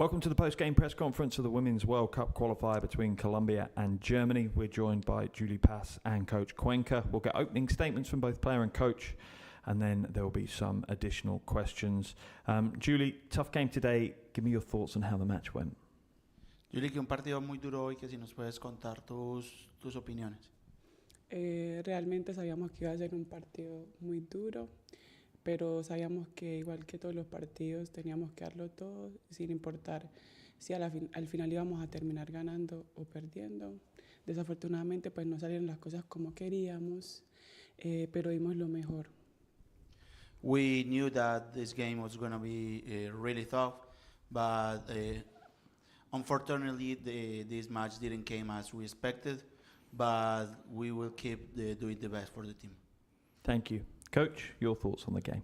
Welcome to the post-game press conference of the Women's World Cup qualifier between Colombia and Germany. We're joined by Julie Pass and Coach Cuenca. We'll get opening statements from both player and coach, and then there will be some additional questions. Julie, tough game today. Give me your thoughts on how the match went. Julie, que un partido muy duro hoy, que si nos puedes contar tus opiniones. Realmente sabíamos que iba a ser un partido muy duro, pero sabíamos que igual que todos los partidos teníamos que darlo todo sin importar si al final íbamos a terminar ganando o perdiendo. Desafortunadamente pues no salieron las cosas como queríamos, pero dimos lo mejor. We knew that this game was going to be really tough, but unfortunately this match didn't come as we expected, but we will keep doing the best for the team. Thank you. Coach, your thoughts on the game.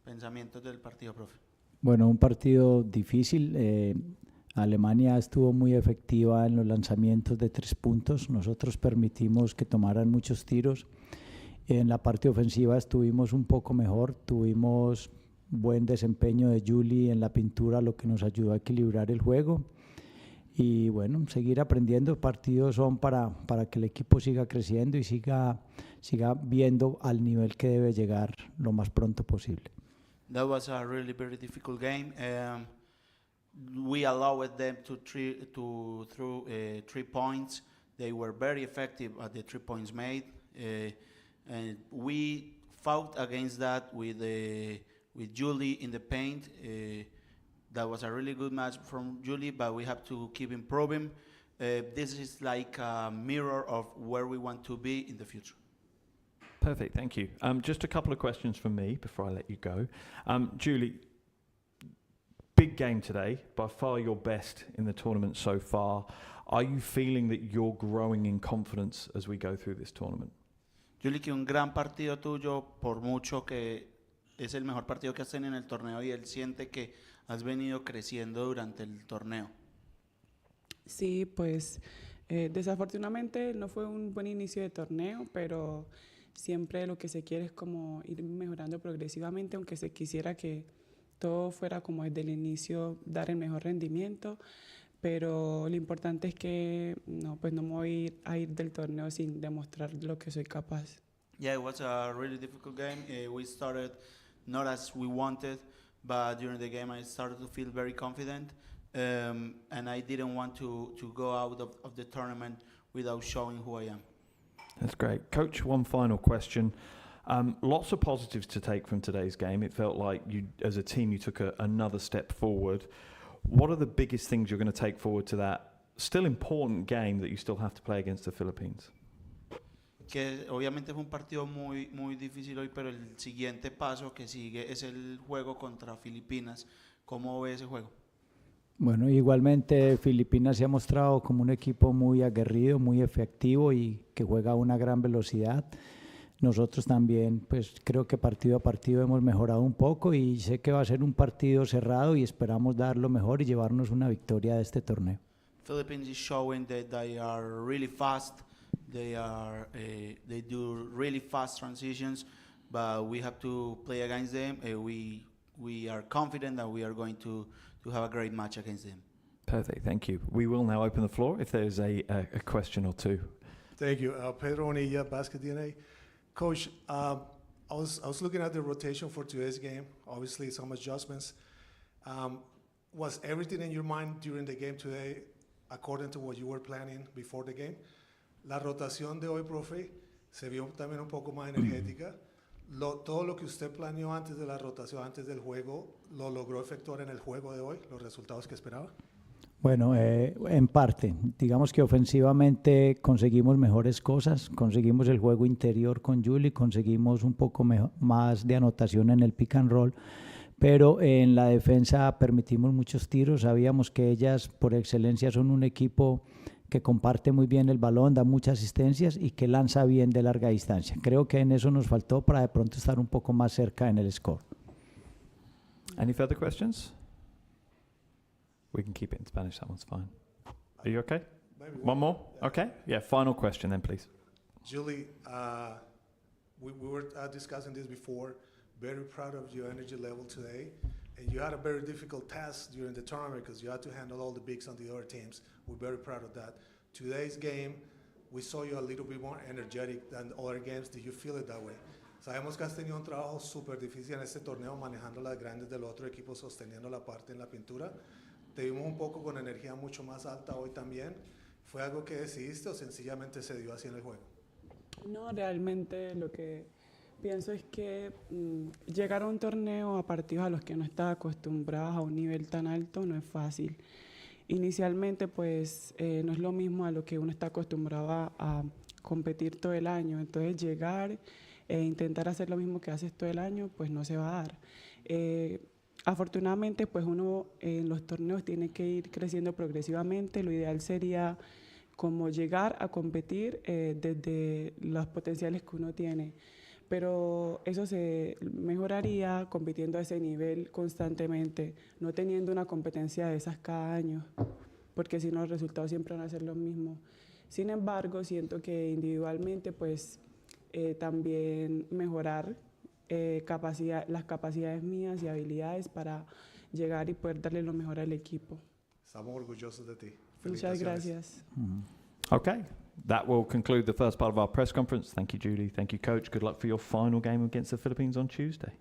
Pensamientos del partido, profe. Bueno, un partido difícil. Alemania estuvo muy efectiva en los lanzamientos de 3 puntos. Nosotros permitimos que tomaran muchos tiros. En la parte ofensiva estuvimos un poco mejor. Tuvimos buen desempeño de Julie en la pintura, lo que nos ayudó a equilibrar el juego. Y bueno, seguir aprendiendo. Partidos son para que el equipo siga creciendo y siga viendo al nivel que debe llegar lo más pronto posible. That was a really very difficult game. We allowed them to throw 3 points. They were very effective at the 3 points made, and we fought against that with Julie in the paint. That was a really good match from Julie, but we have to keep improving. This is like a mirror of where we want to be in the future. Perfect, thank you. Just a couple of questions from me before I let you go. Julie, big game today, by far your best in the tournament so far. Are you feeling that you're growing in confidence as we go through this tournament? Julie, que un gran partido tuyo, por mucho que es el mejor partido que has tenido en el torneo y él siente que has venido creciendo durante el torneo. Sí, pues desafortunadamente no fue un buen inicio de torneo, pero siempre lo que se quiere es como ir mejorando progresivamente, aunque se quisiera que todo fuera como desde el inicio, dar el mejor rendimiento, pero lo importante es que no me voy a ir del torneo sin demostrar lo que soy capaz. Yeah, it was a really difficult game. We started not as we wanted, but during the game I started to feel very confident, and I didn't want to go out of the tournament without showing who I am. That's great. Coach, one final question. Lots of positives to take from today's game. It felt like you, as a team, you took another step forward. What are the biggest things you're going to take forward to that still important game that you still have to play against the Philippines? Que obviamente fue un partido muy difícil hoy, pero el siguiente paso que sigue es el juego contra Filipinas. ¿Cómo ve ese juego? Bueno, igualmente Filipinas se ha mostrado como un equipo muy aguerrido, muy efectivo y que juega a una gran velocidad. Nosotros también, pues creo que partido a partido hemos mejorado un poco y sé que va a ser un partido cerrado y esperamos dar lo mejor y llevarnos una victoria de este torneo. Philippines is showing that they are really fast. They do really fast transitions, but we have to play against them. We are confident that we are going to have a great match against them. Perfect, thank you. We will now open the floor if there's a question or two. Thank you. Pedro Onilla, Basket DNA. Coach, I was looking at the rotation for today's game. Obviously, some adjustments. Was everything in your mind during the game today according to what you were planning before the game? La rotación de hoy, profe, se vio también un poco más energética. Todo lo que usted planeó antes de la rotación, antes del juego, ¿lo logró efectuar en el juego de hoy? ¿Los resultados que esperaba? Bueno, en parte. Digamos que ofensivamente conseguimos mejores cosas. Conseguimos el juego interior con Julie, conseguimos un poco más de anotación en el pick and roll. Pero en la defensa permitimos muchos tiros. Sabíamos que ellas, por excelencia, son un equipo que comparte muy bien el balón, da muchas asistencias y que lanza bien de larga distancia. Creo que en eso nos faltó para de pronto estar un poco más cerca en el score. Any further questions? We can keep it in Spanish, that one's fine. Are you okay? Maybe One more? Okay. Yeah, final question then, please. Julie, we were discussing this before. Very proud of your energy level today. And you had a very difficult task during the tournament because you had to handle all the bigs on the other teams. We're very proud of that. Today's game, we saw you a little bit more energetic than other games. Did you feel it that way? Sabemos que has tenido un trabajo súper difícil en este torneo, manejando las grandes del otro equipo, sosteniendo la parte en la pintura. Te vimos un poco con energía mucho más alta hoy también. ¿Fue algo que decidiste o sencillamente se dio así en el juego? No, realmente lo que pienso es que llegar a un torneo a partidos a los que no está acostumbrados a un nivel tan alto no es fácil. Inicialmente, pues, no es lo mismo a lo que uno está acostumbrado a competir todo el año. Entonces, llegar e intentar hacer lo mismo que haces todo el año, pues no se va a dar. Afortunadamente, pues uno en los torneos tiene que ir creciendo progresivamente. Lo ideal sería como llegar a competir desde los potenciales que uno tiene. Pero eso se mejoraría compitiendo a ese nivel constantemente, no teniendo una competencia de esas cada año, porque si no los resultados siempre van a ser los mismos. Sin embargo, siento que individualmente pues también mejorar las capacidades mías y habilidades para llegar y poder darle lo mejor al equipo. Estamos orgullosos de ti. Muchas gracias. Okay, that will conclude the first part of our press conference. Thank you, Julie. Thank you, Coach. Good luck for your final game against the Philippines on Tuesday.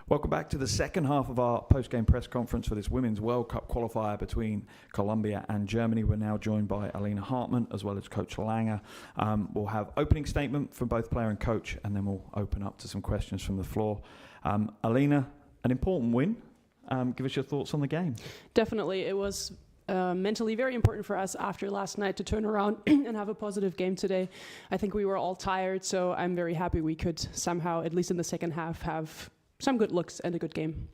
Welcome back to the second half of our post-game press conference for this Women's World Cup qualifier between Colombia and Germany. We're now joined by Alina Hartmann as well as Coach Langer. We'll have opening statement from both player and coach, and then we'll open up to some questions from the floor. Alina, an important win. Give us your thoughts on the game. Definitely. It was mentally very important for us after last night to turn around and have a positive game today. I think we were all tired, so I'm very happy we could somehow, at least in the second half, have some good looks and a good game.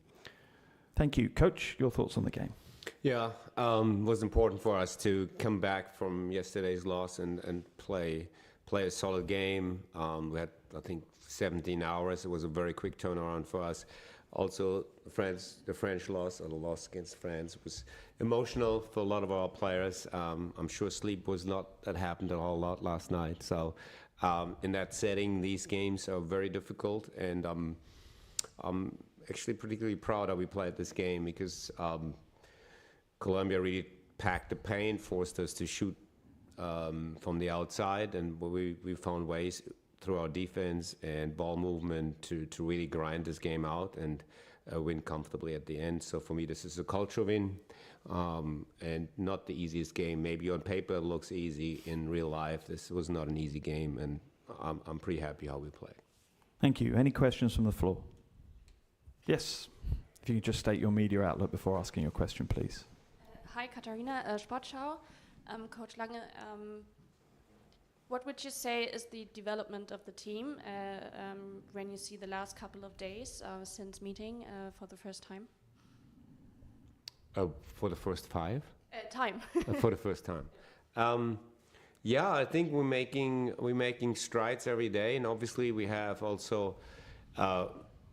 Thank you. Coach, your thoughts on the game? Yeah, it was important for us to come back from yesterday's loss and play a solid game. We had, I think, 17 hours. It was a very quick turnaround for us. Also, the French loss, or the loss against France, was emotional for a lot of our players. I'm sure sleep was not that happened a whole lot last night. So in that setting, these games are very difficult, and I'm actually particularly proud that we played this game because Colombia really packed the paint, forced us to shoot from the outside, and we found ways through our defense and ball movement to really grind this game out. And win comfortably at the end. So for me, this is a culture win, and not the easiest game. Maybe on paper it looks easy. In real life, this was not an easy game, and I'm pretty happy how we played. Thank you. Any questions from the floor? Yes. If you could just state your media outlet before asking your question, please. Hi, Katharina, Sportschau. Coach Lange, what would you say is the development of the team when you see the last couple of days since meeting for the first time? For the first five? Time. For the first time. Yeah, I think we're making strides every day, and obviously we have also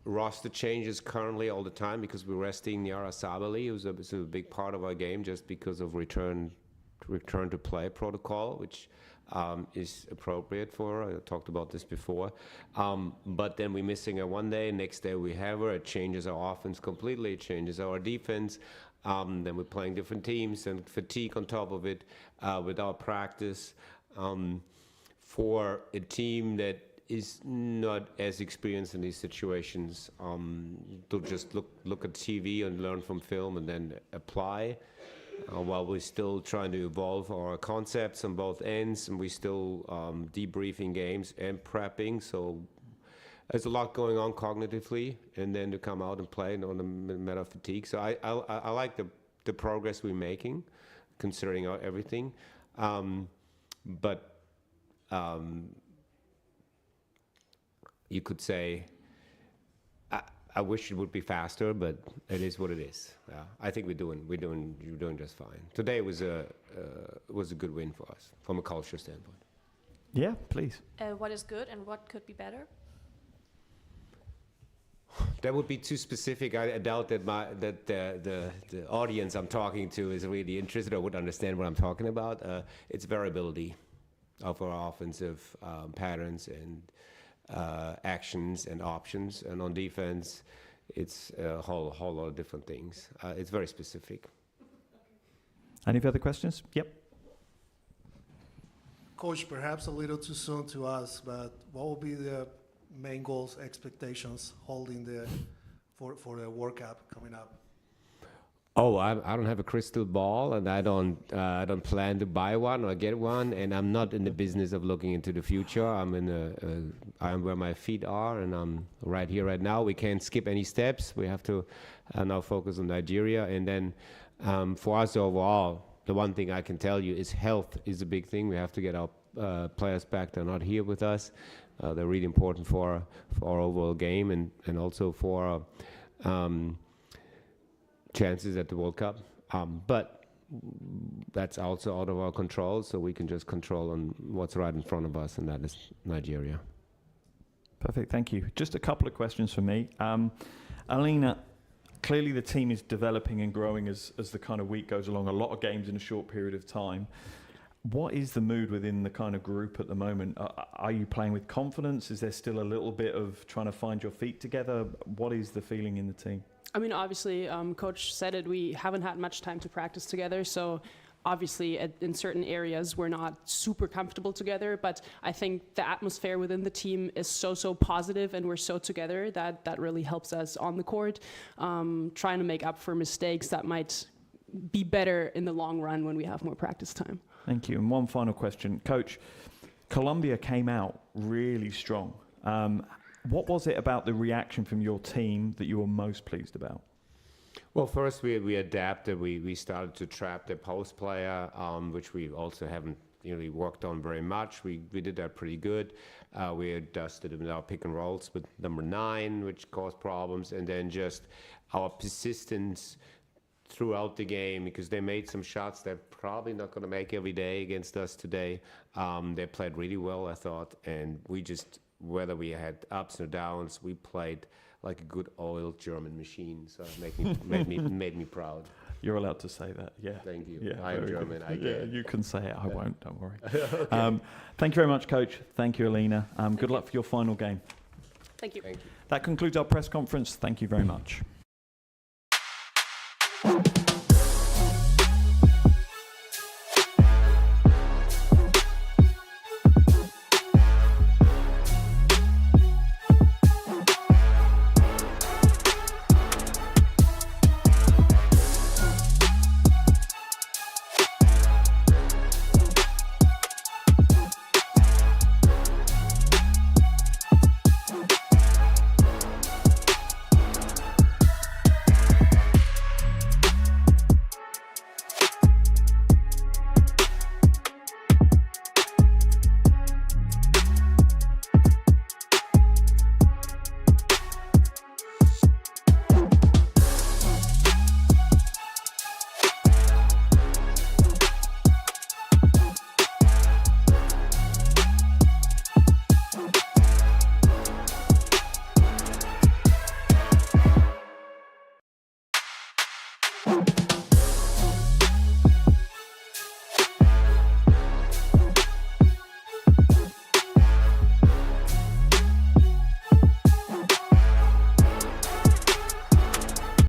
roster changes currently all the time because we're resting Niara Sabali, who's a big part of our game just because of return to play protocol, which is appropriate for her. I talked about this before. But then we're missing her one day, next day we have her. It changes our offense completely, it changes our defense. Then we're playing different teams and fatigue on top of it without practice. For a team that is not as experienced in these situations, to just look at TV and learn from film and then apply, while we're still trying to evolve our concepts on both ends, and we're still debriefing games and prepping. So there's a lot going on cognitively, and then to come out and play on the matter of fatigue. So I like the progress we're making, considering everything. But you could say, I wish it would be faster, but it is what it is. I think you're doing just fine. Today was a good win for us from a culture standpoint. Yeah, please. What is good and what could be better? That would be too specific. I doubt that the audience I'm talking to is really interested or would understand what I'm talking about. It's variability of our offensive patterns and actions and options, and on defense, it's a whole lot of different things. It's very specific. Any further questions? Yep. Coach, perhaps a little too soon to ask, but what will be the main goals, expectations, holding for the World Cup coming up? Oh, I don't have a crystal ball, and I don't plan to buy one or get one, and I'm not in the business of looking into the future. I'm where my feet are, and I'm right here, right now. We can't skip any steps. We have to now focus on Nigeria, and then for us overall, the one thing I can tell you is health is a big thing. We have to get our players back. They're not here with us. They're really important for our overall game and also for chances at the World Cup. But that's also out of our control, so we can just control on what's right in front of us, and that is Nigeria. Perfect, thank you. Just a couple of questions for me. Alina, clearly the team is developing and growing as the kind of week goes along, a lot of games in a short period of time. What is the mood within the kind of group at the moment? Are you playing with confidence? Is there still a little bit of trying to find your feet together? What is the feeling in the team? I mean, obviously, Coach said it, we haven't had much time to practice together, so obviously in certain areas we're not super comfortable together, but I think the atmosphere within the team is so positive, and we're so together that really helps us on the court, trying to make up for mistakes that might be better in the long run when we have more practice time. Thank you. And one final question. Coach, Colombia came out really strong. What was it about the reaction from your team that you were most pleased about? Well, first we adapted. We started to trap the post player, which we also haven't really worked on very much. We did that pretty good. We adjusted with our pick and rolls with number 9, which caused problems, and then just our persistence throughout the game, because they made some shots they're probably not going to make every day against us today. They played really well, I thought, and we just, whether we had ups or downs, we played like a good oiled German machine. So it made me proud. You're allowed to say that, yeah. Thank you. Yeah, I am German. I get it. You can say it. I won't. Don't worry. Okay. Thank you very much, Coach. Thank you, Alina. Good luck for your final game. Thank you. Thank you. That concludes our press conference. Thank you very much.